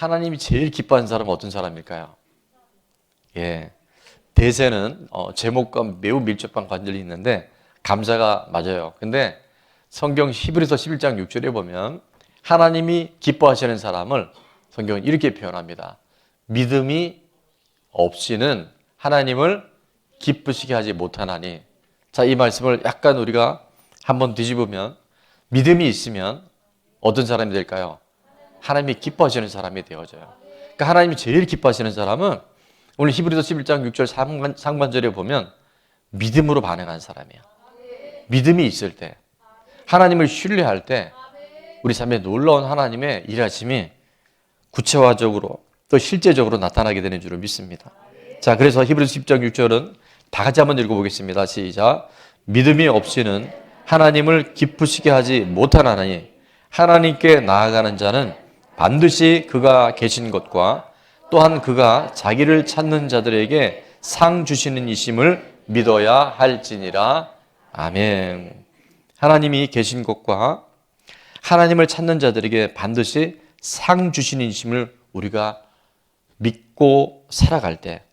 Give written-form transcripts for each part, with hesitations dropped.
하나님이 제일 기뻐하는 사람은 어떤 사람일까요? 예, 대세는 제목과 매우 밀접한 관절이 있는데 감사가 맞아요. 근데 성경 히브리서 11장 6절에 보면 하나님이 기뻐하시는 사람을 성경은 이렇게 표현합니다. 믿음이 없이는 하나님을 기쁘시게 하지 못하나니. 자, 이 말씀을 약간 우리가 한번 뒤집으면 믿음이 있으면 어떤 사람이 될까요? 하나님이 기뻐하시는 사람이 되어져요. 그러니까 하나님이 제일 기뻐하시는 사람은 오늘 히브리서 11장 6절 상반절에 보면 믿음으로 반응한 사람이에요. 믿음이 있을 때, 하나님을 신뢰할 때 우리 삶에 놀라운 하나님의 일하심이 구체화적으로 또 실제적으로 나타나게 되는 줄을 믿습니다. 자, 그래서 히브리서 10장 6절은 다 같이 한번 읽어보겠습니다. 시작. 믿음이 없이는 하나님을 기쁘시게 하지 못하나니 하나님께 나아가는 자는 반드시 그가 계신 것과 또한 그가 자기를 찾는 자들에게 상 주시는 이심을 믿어야 할지니라. 아멘. 하나님이 계신 것과 하나님을 찾는 자들에게 반드시 상 주시는 이심을 우리가 믿고 살아갈 때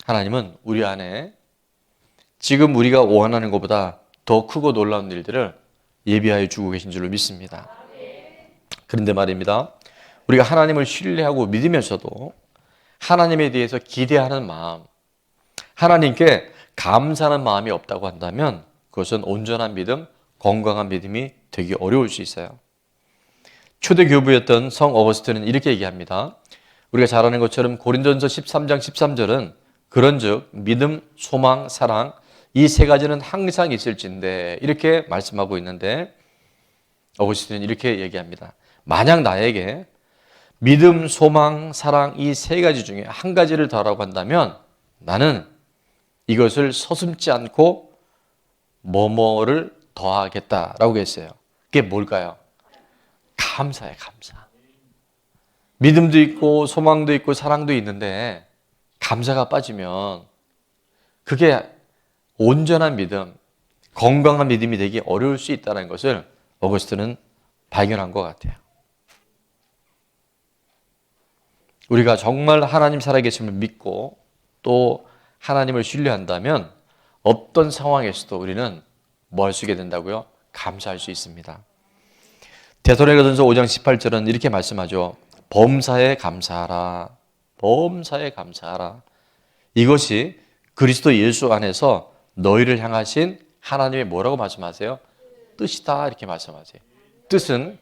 하나님은 우리 안에 지금 우리가 원하는 것보다 더 크고 놀라운 일들을 예비하여 주고 계신 줄로 믿습니다. 그런데 말입니다. 우리가 하나님을 신뢰하고 믿으면서도 하나님에 대해서 기대하는 마음, 하나님께 감사하는 마음이 없다고 한다면 그것은 온전한 믿음, 건강한 믿음이 되기 어려울 수 있어요. 초대 교부였던 성 어거스틴은 이렇게 얘기합니다. 우리가 잘 아는 것처럼 고린도전서 13장 13절은 그런즉 믿음, 소망, 사랑 이 세 가지는 항상 있을진데 이렇게 말씀하고 있는데 어거스틴은 이렇게 얘기합니다. 만약 나에게 믿음, 소망, 사랑 이 세 가지 중에 한 가지를 더하라고 한다면 나는 이것을 서슴지 않고 뭐뭐를 더하겠다라고 했어요. 그게 뭘까요? 감사예요, 감사. 믿음도 있고 소망도 있고 사랑도 있는데 감사가 빠지면 그게 온전한 믿음, 건강한 믿음이 되기 어려울 수 있다는 것을 어거스틴은 발견한 것 같아요. 우리가 정말 하나님 살아계심을 믿고 또 하나님을 신뢰한다면 어떤 상황에서도 우리는 뭐 할 수 있게 된다고요? 감사할 수 있습니다. 데살로니가전서 5장 18절은 이렇게 말씀하죠. 범사에 감사하라. 범사에 감사하라. 이것이 그리스도 예수 안에서 너희를 향하신 하나님의 뭐라고 말씀하세요? 뜻이다 이렇게 말씀하세요. 뜻은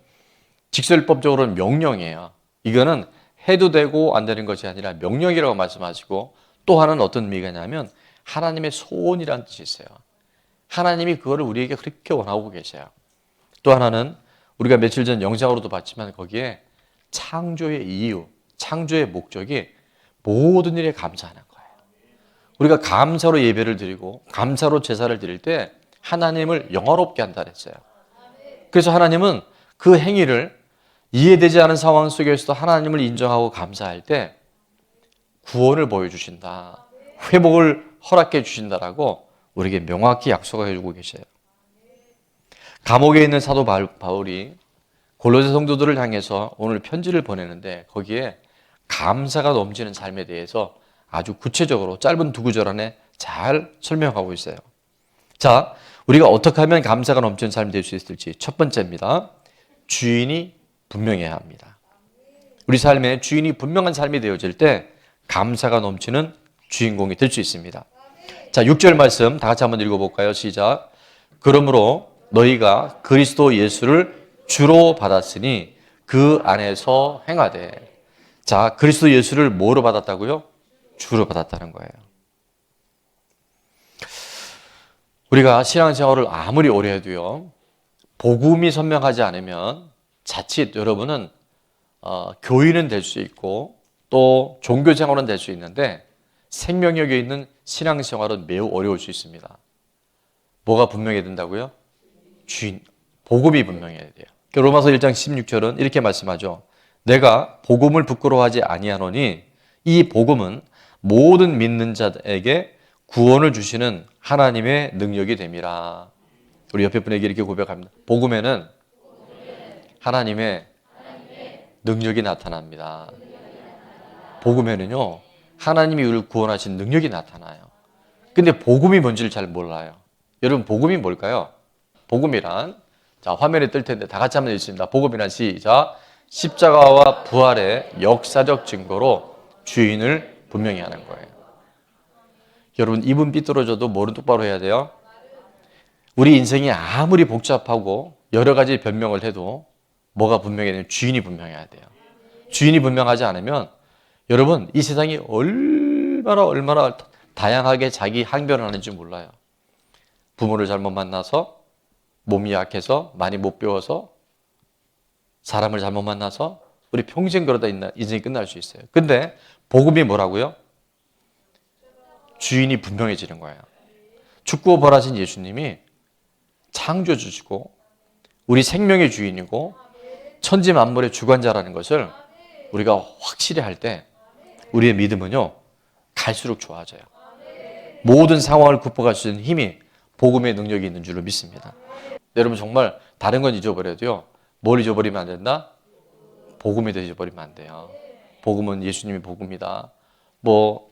직설법적으로는 명령이에요. 이거는 해도 되고 안 되는 것이 아니라 명령이라고 말씀하시고 또 하나는 어떤 의미가 있냐면 하나님의 소원이라는 뜻이 있어요. 하나님이 그거를 우리에게 그렇게 원하고 계세요. 또 하나는 우리가 며칠 전 영상으로도 봤지만 거기에 창조의 이유, 창조의 목적이 모든 일에 감사하는 거예요. 우리가 감사로 예배를 드리고 감사로 제사를 드릴 때 하나님을 영화롭게 한다 그랬어요. 그래서 하나님은 그 행위를 이해되지 않은 상황 속에서도 하나님을 인정하고 감사할 때 구원을 보여주신다. 회복을 허락해 주신다라고 우리에게 명확히 약속해 주고 계세요. 감옥에 있는 사도 바울이 골로새 성도들을 향해서 오늘 편지를 보내는데 거기에 감사가 넘치는 삶에 대해서 아주 구체적으로 짧은 두 구절 안에 잘 설명하고 있어요. 자, 우리가 어떻게 하면 감사가 넘치는 삶이 될 수 있을지 첫 번째입니다. 주인이 분명해야 합니다. 우리 삶에 주인이 분명한 삶이 되어질 때 감사가 넘치는 주인공이 될 수 있습니다. 자, 6절 말씀 다 같이 한번 읽어볼까요? 시작. 그러므로 너희가 그리스도 예수를 주로 받았으니 그 안에서 행하되. 자, 그리스도 예수를 뭐로 받았다고요? 주로 받았다는 거예요. 우리가 신앙생활을 아무리 오래 해도요, 복음이 선명하지 않으면 자칫 여러분은 교인은 될 수 있고 또 종교생활은 될 수 있는데 생명력에 있는 신앙생활은 매우 어려울 수 있습니다. 뭐가 분명해야 된다고요? 주인, 복음이 분명해야 돼요. 로마서 1장 16절은 이렇게 말씀하죠. 내가 복음을 부끄러워하지 아니하노니 이 복음은 모든 믿는 자에게 구원을 주시는 하나님의 능력이 됨이라. 우리 옆에 분에게 이렇게 고백합니다. 복음에는 하나님의 능력이 나타납니다. 복음에는요, 하나님이 우리를 구원하신 능력이 나타나요. 근데 복음이 뭔지를 잘 몰라요. 여러분, 복음이 뭘까요? 복음이란, 자, 화면에 뜰 텐데 다 같이 한번 읽습니다. 복음이란 시작. 십자가와 부활의 역사적 증거로 주인을 분명히 하는 거예요. 여러분, 입은 삐뚤어져도 뭐를 똑바로 해야 돼요? 우리 인생이 아무리 복잡하고 여러 가지 변명을 해도 뭐가 분명해야 되냐면 주인이 분명해야 돼요. 주인이 분명하지 않으면 여러분, 이 세상이 얼마나 다양하게 자기 항변을 하는지 몰라요. 부모를 잘못 만나서, 몸이 약해서, 많이 못 배워서, 사람을 잘못 만나서 우리 평생 그러다 인생이 끝날 수 있어요. 근데 복음이 뭐라고요? 주인이 분명해지는 거예요. 죽고 부활하신 예수님이 창조주시고 우리 생명의 주인이고 천지 만물의 주관자라는 것을 우리가 확실히 할 때 우리의 믿음은요, 갈수록 좋아져요. 모든 상황을 극복할 수 있는 힘이 복음의 능력이 있는 줄로 믿습니다. 여러분, 정말 다른 건 잊어버려도요, 뭘 잊어버리면 안 된다? 복음에 대해서 잊어버리면 안 돼요. 복음은 예수님이 복음이다. 또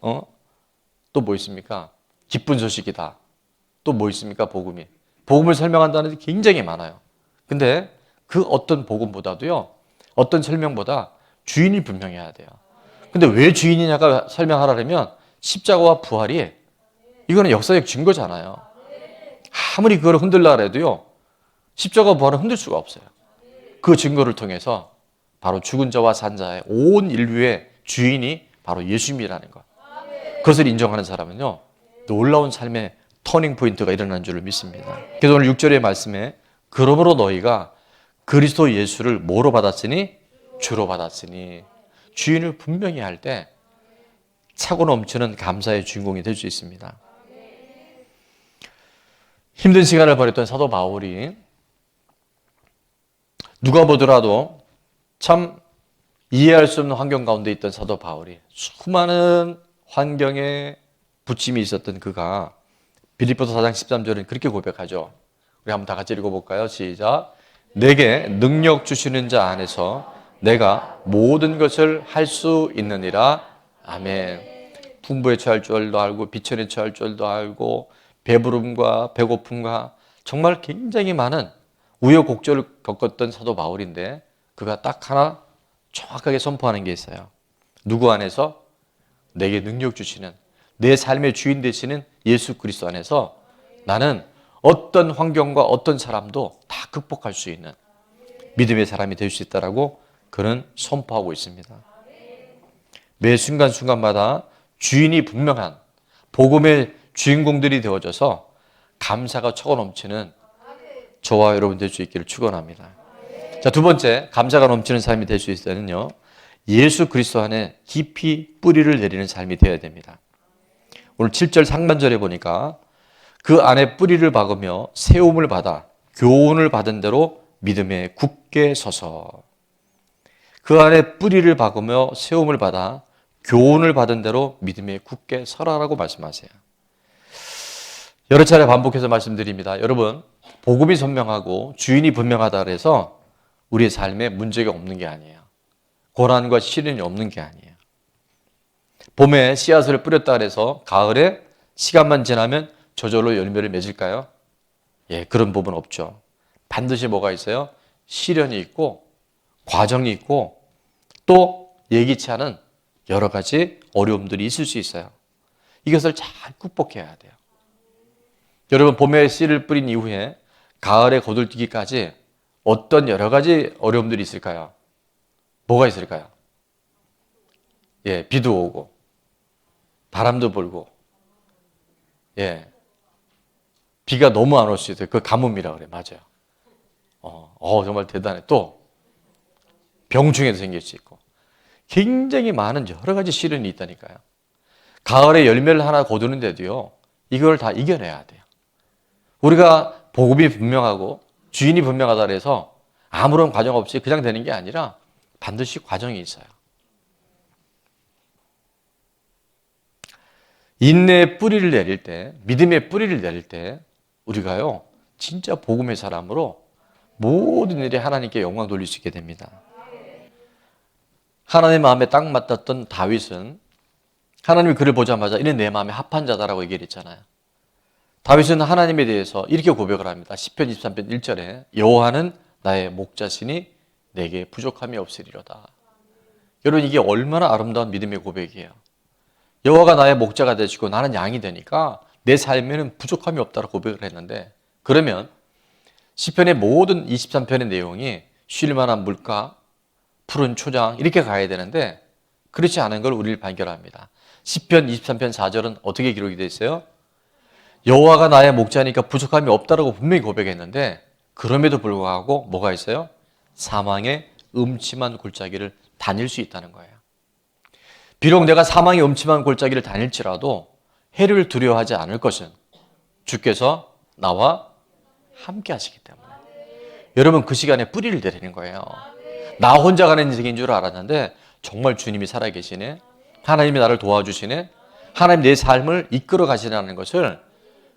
뭐 있습니까? 기쁜 소식이다. 또 뭐 있습니까? 복음이. 복음을 설명한다는 게 굉장히 많아요. 근데 그 어떤 복음보다도요, 어떤 설명보다 주인이 분명해야 돼요. 근데 왜 주인이냐가 설명하려면 십자가와 부활이 이거는 역사적 증거잖아요. 아무리 그걸 흔들라 해도요, 십자가와 부활은 흔들 수가 없어요. 그 증거를 통해서 바로 죽은 자와 산 자의 온 인류의 주인이 바로 예수님이라는 것. 그것을 인정하는 사람은요, 놀라운 삶의 터닝 포인트가 일어난 줄을 믿습니다. 그래서 오늘 6절의 말씀에 그러므로 너희가 그리스도 예수를 뭐로 받았으니? 주로 받았으니. 주인을 분명히 할 때 차고 넘치는 감사의 주인공이 될 수 있습니다. 힘든 시간을 보냈던 사도 바울이 누가 보더라도 참 이해할 수 없는 환경 가운데 있던 사도 바울이 수많은 환경에 부침이 있었던 그가 빌립보서 4장 13절은 그렇게 고백하죠. 우리 한번 다 같이 읽어볼까요? 시작. 내게 능력 주시는 자 안에서 내가 모든 것을 할 수 있느니라. 아멘. 풍부에 처할 줄도 알고 비천에 처할 줄도 알고 배부름과 배고픔과 정말 굉장히 많은 우여곡절을 겪었던 사도 바울인데 그가 딱 하나 정확하게 선포하는 게 있어요. 누구 안에서? 내게 능력 주시는, 내 삶의 주인 되시는 예수 그리스도 안에서 나는 어떤 환경과 어떤 사람도 다 극복할 수 있는 믿음의 사람이 될 수 있다라고 그는 선포하고 있습니다. 매 순간순간마다 주인이 분명한 복음의 주인공들이 되어져서 감사가 차고 넘치는 저와 여러분 될 수 있기를 축원합니다. 자, 두 번째, 감사가 넘치는 삶이 될 수 있다는요, 예수 그리스도 안에 깊이 뿌리를 내리는 삶이 되어야 됩니다. 오늘 7절 상반절에 보니까 그 안에 뿌리를 박으며 세움을 받아 교훈을 받은 대로 믿음에 굳게 서서, 그 안에 뿌리를 박으며 세움을 받아 교훈을 받은 대로 믿음에 굳게 서라라고 말씀하세요. 여러 차례 반복해서 말씀드립니다. 여러분, 복음이 선명하고 주인이 분명하다 그래서 우리의 삶에 문제가 없는 게 아니에요. 고난과 시련이 없는 게 아니에요. 봄에 씨앗을 뿌렸다 그래서 가을에 시간만 지나면 저절로 열매를 맺을까요? 예, 그런 법은 없죠. 반드시 뭐가 있어요? 시련이 있고 과정이 있고 또 예기치 않은 여러 가지 어려움들이 있을 수 있어요. 이것을 잘 극복해야 돼요. 여러분, 봄에 씨를 뿌린 이후에 가을에 거들뛰기까지 어떤 여러 가지 어려움들이 있을까요? 뭐가 있을까요? 예, 비도 오고 바람도 불고, 예, 비가 너무 안 올 수 있어요. 그 가뭄이라 그래, 맞아요. 정말 대단해. 또 병충해도 생길 수 있고 굉장히 많은 여러 가지 시련이 있다니까요. 가을에 열매를 하나 거두는데도요, 이걸 다 이겨내야 돼요. 우리가 복음이 분명하고 주인이 분명하다 그래서 아무런 과정 없이 그냥 되는 게 아니라 반드시 과정이 있어요. 인내의 뿌리를 내릴 때, 믿음의 뿌리를 내릴 때 우리가요, 진짜 복음의 사람으로 모든 일에 하나님께 영광 돌릴 수 있게 됩니다. 하나님의 마음에 딱 맞았던 다윗은 하나님이 그를 보자마자 이는 내 마음에 합한 자다라고 얘기를 했잖아요. 다윗은 하나님에 대해서 이렇게 고백을 합니다. 시편 23편 1절에 여호와는 나의 목자시니 내게 부족함이 없으리로다. 여러분, 이게 얼마나 아름다운 믿음의 고백이에요. 여호와가 나의 목자가 되시고 나는 양이 되니까 내 삶에는 부족함이 없다고 고백을 했는데, 그러면 시편의 모든 23편의 내용이 쉴 만한 물가, 푸른 초장 이렇게 가야 되는데 그렇지 않은 걸 우리를 발견합니다. 시편 23편 4절은 어떻게 기록이 되어 있어요? 여호와가 나의 목자니까 부족함이 없다라고 분명히 고백했는데, 그럼에도 불구하고 뭐가 있어요? 사망의 음침한 골짜기를 다닐 수 있다는 거예요. 비록 내가 사망의 음침한 골짜기를 다닐지라도 해를 두려워하지 않을 것은 주께서 나와 함께 하시기 때문에. 여러분, 그 시간에 뿌리를 내리는 거예요. 나 혼자 가는 인생인 줄 알았는데 정말 주님이 살아계시네, 하나님이 나를 도와주시네, 하나님 내 삶을 이끌어 가시라는 것을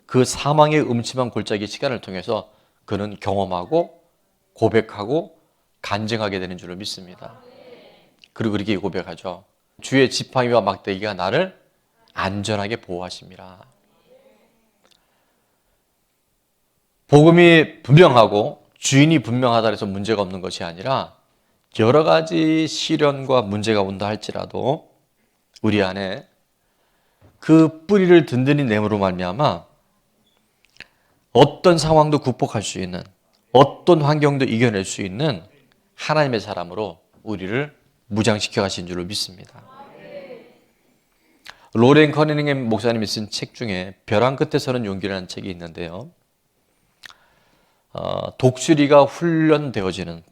그 사망의 음침한 골짜기 시간을 통해서 그는 경험하고 고백하고 간증하게 되는 줄로 믿습니다. 그리고 그렇게 고백하죠. 주의 지팡이와 막대기가 나를 안전하게 보호하심이라. 복음이 분명하고 주인이 분명하다 해서 문제가 없는 것이 아니라 여러 가지 시련과 문제가 온다 할지라도 우리 안에 그 뿌리를 든든히 내므로 말미암아 어떤 상황도 극복할 수 있는, 어떤 환경도 이겨낼 수 있는 하나님의 사람으로 우리를 무장시켜 가신 줄로 믿습니다. 로렌 커닝햄 목사님이 쓴 책 중에 벼랑 끝에 서는 용기라는 책이 있는데요. 독수리가 훈련되어지는,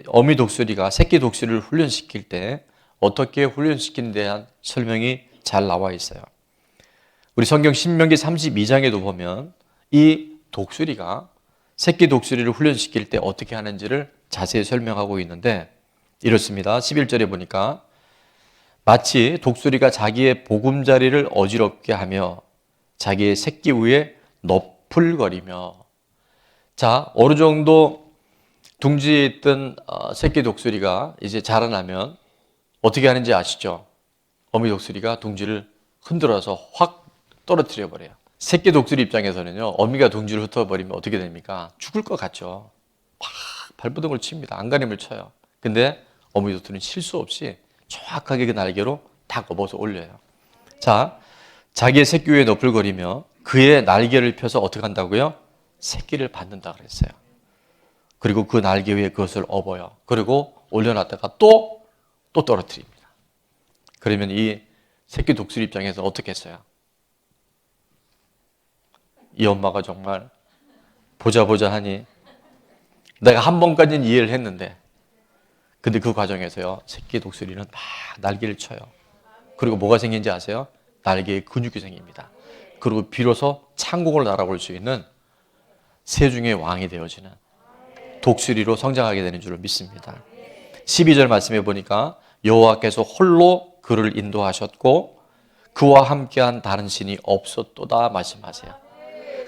어미 독수리가 새끼 독수리를 훈련시킬 때 어떻게 훈련시키는 데 대한 설명이 잘 나와 있어요. 우리 성경 신명기 32장에도 보면 이 독수리가 새끼 독수리를 훈련시킬 때 어떻게 하는지를 자세히 설명하고 있는데 이렇습니다. 11절에 보니까 마치 독수리가 자기의 보금자리를 어지럽게 하며 자기의 새끼 위에 너풀거리며. 자, 어느 정도 둥지에 있던 새끼 독수리가 이제 자라나면 어떻게 하는지 아시죠? 어미 독수리가 둥지를 흔들어서 확 떨어뜨려 버려요. 새끼 독수리 입장에서는요, 어미가 둥지를 흩어버리면 어떻게 됩니까? 죽을 것 같죠. 막 발버둥을 칩니다. 안간힘을 쳐요. 근데 어미 독수리는 실수 없이 정확하게 그 날개로 딱 업어서 올려요. 자, 자기의 새끼 위에 너풀거리며 그의 날개를 펴서 어떻게 한다고요? 새끼를 받는다 그랬어요. 그리고 그 날개 위에 그것을 업어요. 그리고 올려놨다가 또 떨어뜨립니다. 그러면 이 새끼 독수리 입장에서 어떻게 했어요? 이 엄마가 정말 보자 하니 내가 한 번까지는 이해를 했는데, 근데 그 과정에서요, 새끼 독수리는 막 날개를 쳐요. 그리고 뭐가 생긴지 아세요? 날개에 근육이 생깁니다. 그리고 비로소 창공을 날아볼 수 있는 새 중의 왕이 되어지는 독수리로 성장하게 되는 줄을 믿습니다. 12절 말씀해 보니까 여호와께서 홀로 그를 인도하셨고 그와 함께한 다른 신이 없었도다 말씀하세요.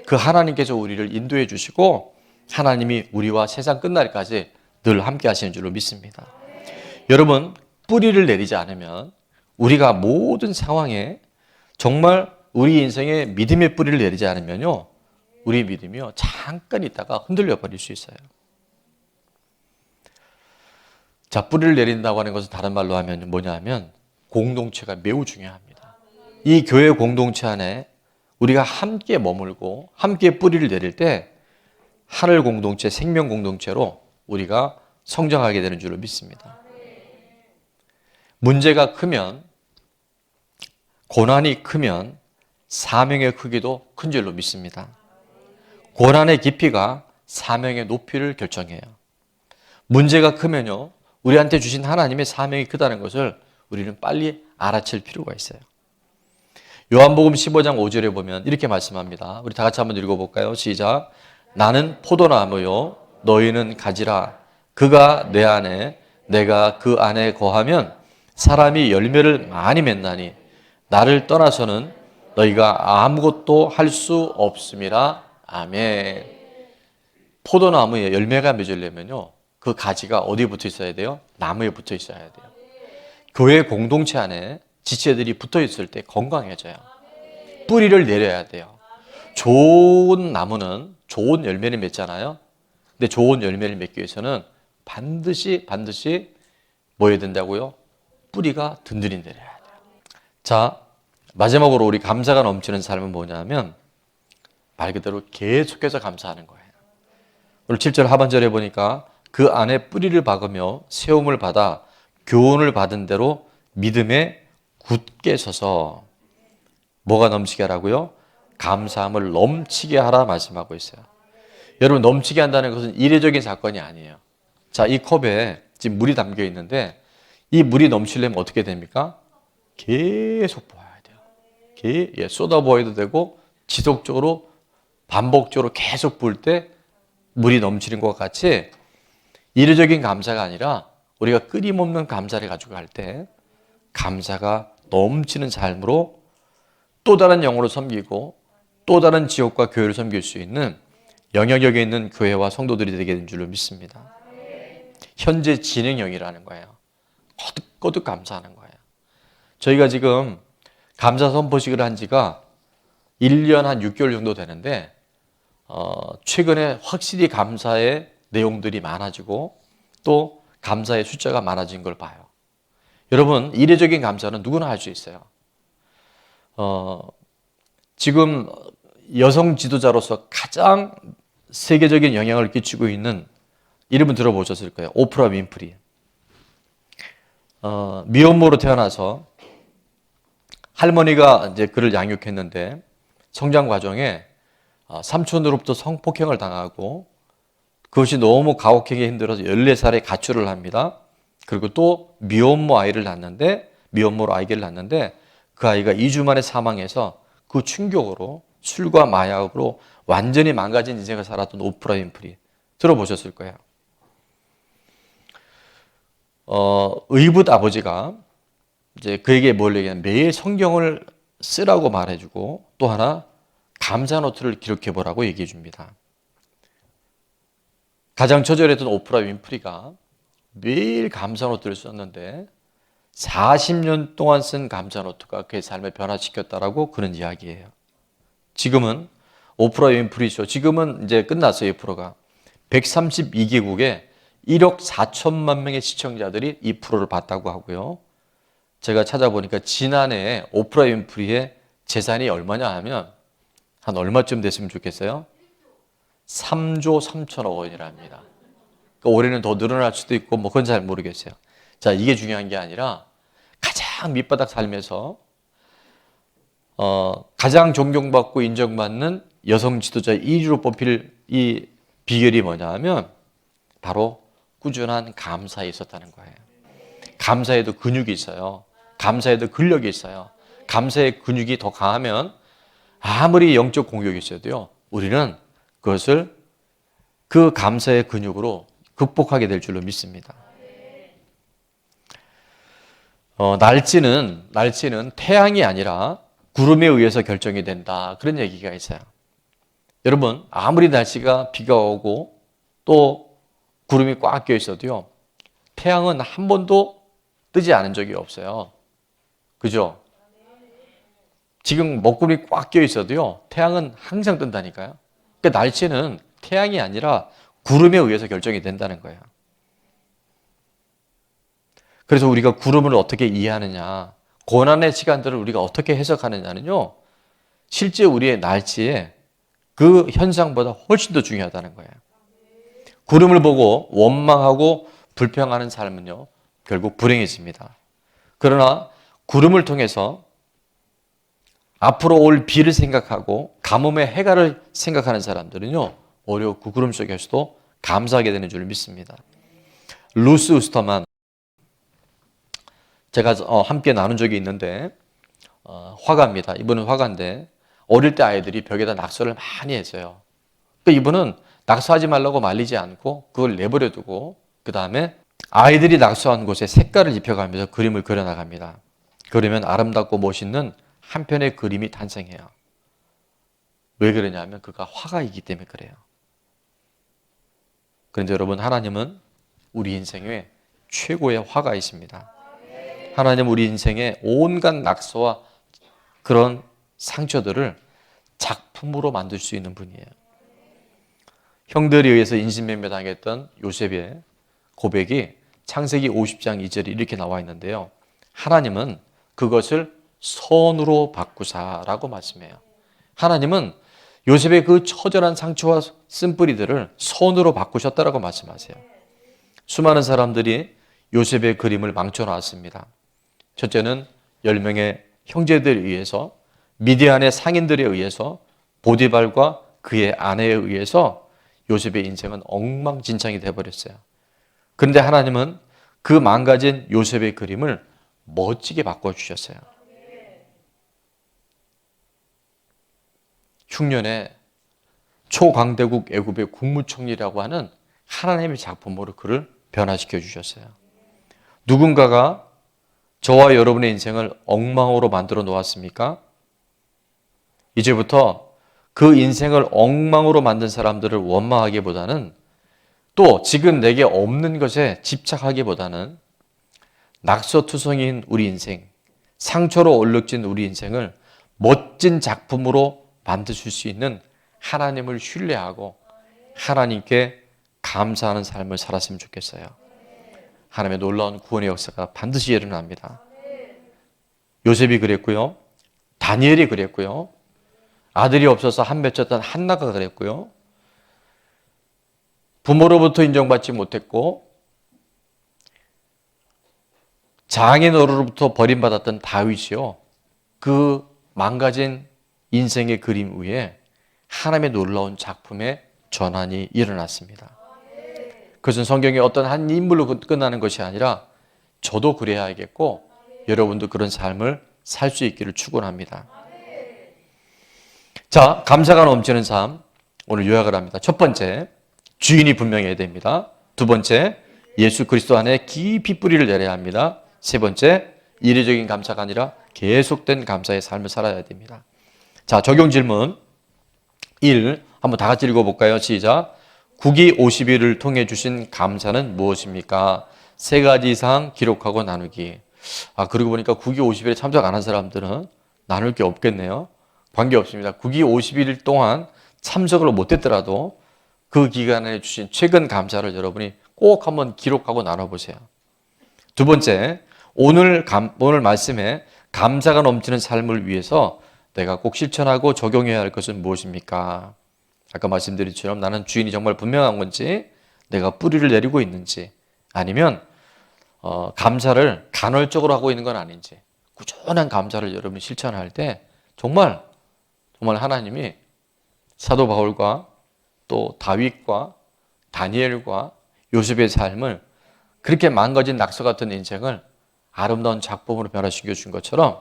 그 하나님께서 우리를 인도해 주시고 하나님이 우리와 세상 끝날까지 늘 함께 하시는 줄로 믿습니다. 여러분, 뿌리를 내리지 않으면 우리가 모든 상황에 정말 우리 인생에 믿음의 뿌리를 내리지 않으면요, 우리 믿음이요 잠깐 있다가 흔들려 버릴 수 있어요. 자, 뿌리를 내린다고 하는 것은 다른 말로 하면 뭐냐 하면 공동체가 매우 중요합니다. 이 교회 공동체 안에 우리가 함께 머물고 함께 뿌리를 내릴 때 하늘 공동체, 생명 공동체로 우리가 성장하게 되는 줄로 믿습니다. 문제가 크면, 고난이 크면 사명의 크기도 큰 줄로 믿습니다. 고난의 깊이가 사명의 높이를 결정해요. 문제가 크면요, 우리한테 주신 하나님의 사명이 크다는 것을 우리는 빨리 알아챌 필요가 있어요. 요한복음 15장 5절에 보면 이렇게 말씀합니다. 우리 다 같이 한번 읽어볼까요? 시작. 나는 포도나무요 너희는 가지라. 그가 내 안에 내가 그 안에 거하면 사람이 열매를 많이 맺나니 나를 떠나서는 너희가 아무것도 할 수 없음이라. 아멘. 포도나무에 열매가 맺으려면요, 그 가지가 어디에 붙어 있어야 돼요? 나무에 붙어 있어야 돼요. 교회 공동체 안에 지체들이 붙어 있을 때 건강해져요. 뿌리를 내려야 돼요. 좋은 나무는 좋은 열매를 맺잖아요. 근데 좋은 열매를 맺기 위해서는 반드시 뭐 해야 된다고요? 뿌리가 든든히 내려야 돼요. 자, 마지막으로 우리 감사가 넘치는 삶은 뭐냐면 말 그대로 계속해서 감사하는 거예요. 오늘 7절 하반절에 보니까 그 안에 뿌리를 박으며 세움을 받아 교훈을 받은 대로 믿음에 굳게 서서 뭐가 넘치게 하라고요? 감사함을 넘치게 하라 말씀하고 있어요. 여러분, 넘치게 한다는 것은 이례적인 사건이 아니에요. 자, 이 컵에 지금 물이 담겨 있는데 이 물이 넘치려면 어떻게 됩니까? 계속 부어야 돼요. 쏟아부어도 되고 지속적으로 반복적으로 계속 부을 때 물이 넘치는 것과 같이 이례적인 감사가 아니라 우리가 끊임없는 감사를 가지고 갈 때 감사가 넘치는 삶으로 또 다른 영으로 섬기고 또 다른 지역과 교회를 섬길 수 있는 영향력에 있는 교회와 성도들이 되게 된 줄로 믿습니다. 현재 진행형이라는 거예요. 거듭 감사하는 거예요. 저희가 지금 감사 선포식을 한 지가 1년 한 6개월 정도 되는데 최근에 확실히 감사의 내용들이 많아지고 또 감사의 숫자가 많아진 걸 봐요. 여러분, 이례적인 감사는 누구나 할 수 있어요. 지금 여성 지도자로서 가장 세계적인 영향을 끼치고 있는 이름은 들어보셨을 거예요. 오프라 윈프리. 미혼모로 태어나서 할머니가 이제 그를 양육했는데 성장 과정에 삼촌으로부터 성폭행을 당하고 그것이 너무 가혹하게 힘들어서 14살에 가출을 합니다. 그리고 또 미혼모로 아이를 낳는데 그 아이가 2주 만에 사망해서 그 충격으로 술과 마약으로 완전히 망가진 인생을 살았던 오프라 윈프리 들어보셨을 거예요. 의붓 아버지가 이제 그에게 뭘 얘기하냐면 매일 성경을 쓰라고 말해주고 또 하나 감사 노트를 기록해 보라고 얘기해 줍니다. 가장 처절했던 오프라 윈프리가 매일 감사 노트를 썼는데 40년 동안 쓴 감사 노트가 그의 삶을 변화시켰다라고 그런 이야기예요. 지금은 오프라 윈프리쇼 지금은 이제 끝났어요. 이 프로가 132개국에 1억 4천만 명의 시청자들이 이 프로를 봤다고 하고요. 제가 찾아보니까 지난해 오프라 윈프리의 재산이 얼마냐 하면 한 얼마쯤 됐으면 좋겠어요? 3조 3천억 원이랍니다. 그러니까 올해는 더 늘어날 수도 있고 뭐 그건 잘 모르겠어요. 자, 이게 중요한 게 아니라 가장 밑바닥 삶에서 가장 존경받고 인정받는 여성 지도자 1위로 뽑힐 이 비결이 뭐냐 하면 바로 꾸준한 감사에 있었다는 거예요. 감사에도 근육이 있어요. 감사에도 근력이 있어요. 감사의 근육이 더 강하면 아무리 영적 공격이 있어도요, 우리는 그것을 그 감사의 근육으로 극복하게 될 줄로 믿습니다. 날씨는 태양이 아니라 구름에 의해서 결정이 된다. 그런 얘기가 있어요. 여러분, 아무리 날씨가 비가 오고 또 구름이 꽉 껴 있어도요, 태양은 한 번도 뜨지 않은 적이 없어요. 그죠? 지금 먹구름이 꽉 껴 있어도요, 태양은 항상 뜬다니까요. 그러니까 날씨는 태양이 아니라 구름에 의해서 결정이 된다는 거예요. 그래서 우리가 구름을 어떻게 이해하느냐, 고난의 시간들을 우리가 어떻게 해석하느냐는요, 실제 우리의 날씨에 그 현상보다 훨씬 더 중요하다는 거예요. 구름을 보고 원망하고 불평하는 삶은요, 결국 불행해집니다. 그러나 구름을 통해서 앞으로 올 비를 생각하고 가뭄의 해갈을 생각하는 사람들은요, 오히려 그 구름 속에서도 감사하게 되는 줄 믿습니다. 루스 우스터만, 제가 함께 나눈 적이 있는데 화가입니다. 이분은 화가인데 어릴 때 아이들이 벽에다 낙서를 많이 했어요. 이분은 낙서하지 말라고 말리지 않고 그걸 내버려 두고 그 다음에 아이들이 낙서한 곳에 색깔을 입혀가면서 그림을 그려나갑니다. 그러면 아름답고 멋있는 한 편의 그림이 탄생해요. 왜 그러냐면 그가 화가이기 때문에 그래요. 그런데 여러분, 하나님은 우리 인생에 최고의 화가이십니다. 하나님 우리 인생의 온갖 낙서와 그런 상처들을 작품으로 만들 수 있는 분이에요. 형들에 의해서 인신매매 당했던 요셉의 고백이 창세기 50장 2절에 이렇게 나와 있는데요. 하나님은 그것을 선으로 바꾸사라고 말씀해요. 하나님은 요셉의 그 처절한 상처와 쓴뿌리들을 선으로 바꾸셨다라고 말씀하세요. 수많은 사람들이 요셉의 그림을 망쳐놨습니다. 첫째는 10명의 형제들에 의해서, 미디안의 상인들에 의해서, 보디발과 그의 아내에 의해서 요셉의 인생은 엉망진창이 되어버렸어요. 그런데 하나님은 그 망가진 요셉의 그림을 멋지게 바꿔주셨어요. 흉년에 초강대국 애굽의 국무총리라고 하는 하나님의 작품으로 그를 변화시켜 주셨어요. 누군가가 저와 여러분의 인생을 엉망으로 만들어 놓았습니까? 이제부터 그 인생을 엉망으로 만든 사람들을 원망하기보다는, 또 지금 내게 없는 것에 집착하기보다는 낙서투성이인 우리 인생, 상처로 얼룩진 우리 인생을 멋진 작품으로 만드실 수 있는 하나님을 신뢰하고 하나님께 감사하는 삶을 살았으면 좋겠어요. 하나님의 놀라운 구원의 역사가 반드시 일어납니다. 요셉이 그랬고요. 다니엘이 그랬고요. 아들이 없어서 한 맺혔던 한나가 그랬고요. 부모로부터 인정받지 못했고 장인어른으로부터 버림받았던 다윗이요. 그 망가진 인생의 그림 위에 하나님의 놀라운 작품의 전환이 일어났습니다. 그것은 성경의 어떤 한 인물로 끝나는 것이 아니라 저도 그래야겠고 여러분도 그런 삶을 살 수 있기를 축원합니다. 자, 감사가 넘치는 삶 오늘 요약을 합니다. 첫 번째, 주인이 분명해야 됩니다. 두 번째, 예수 그리스도 안에 깊이 뿌리를 내려야 합니다. 세 번째, 이례적인 감사가 아니라 계속된 감사의 삶을 살아야 됩니다. 자, 적용 질문 1, 한번 다 같이 읽어볼까요? 시작. 국위 50일을 통해 주신 감사는 무엇입니까? 세 가지 이상 기록하고 나누기. 그러고 보니까 국위 50일에 참석 안 한 사람들은 나눌 게 없겠네요. 관계없습니다. 국위 51일 동안 참석을 못했더라도 그 기간에 주신 최근 감사를 여러분이 꼭 한번 기록하고 나눠보세요. 두 번째, 오늘 말씀에 감사가 넘치는 삶을 위해서 내가 꼭 실천하고 적용해야 할 것은 무엇입니까? 아까 말씀드린 것처럼 나는 주인이 정말 분명한 건지, 내가 뿌리를 내리고 있는지, 아니면 감사를 간헐적으로 하고 있는 건 아닌지, 꾸준한 감사를 여러분이 실천할 때 정말 하나님이 사도 바울과 또 다윗과 다니엘과 요셉의 삶을, 그렇게 망가진 낙서 같은 인생을 아름다운 작품으로 변화시켜 준 것처럼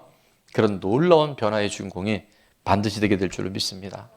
그런 놀라운 변화의 주인공이 반드시 되게 될 줄로 믿습니다.